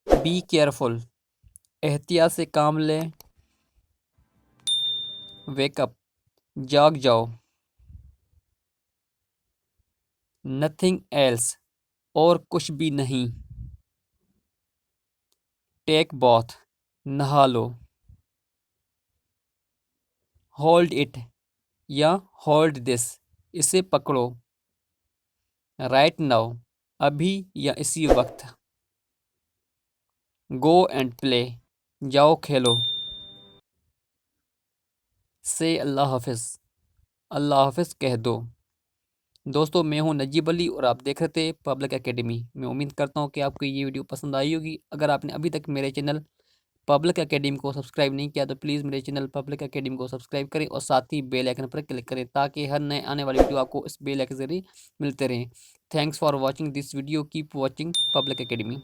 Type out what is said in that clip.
Be careful, احتیاط سے کام لیں. ویک اپ، جاگ جاؤ. نتھنگ ایلس، اور کچھ بھی نہیں. ٹیک باتھ، نہا لو. ہولڈ اٹ یا ہولڈ دس، اسے پکڑو. رائٹ ناؤ، ابھی یا اسی وقت. گو اینڈ پلے، جاؤ کھیلو. سے اللہ حافظ، اللہ حافظ کہہ دو. دوستو میں ہوں نجیب علی اور آپ دیکھ رہے تھے پبلک اکیڈمی. میں امید کرتا ہوں کہ آپ کو یہ ویڈیو پسند آئی ہوگی. اگر آپ نے ابھی تک میرے چینل پبلک اکیڈمی کو سبسکرائب نہیں کیا تو پلیز میرے چینل پبلک اکیڈمی کو سبسکرائب کریں اور ساتھ ہی بیل آئکن پر کلک کریں تاکہ ہر نئے آنے والی ویڈیو آپ کو اس بیل آئکن کے ذریعے ملتے رہیں. Thanks for watching this video. Keep watching public academy.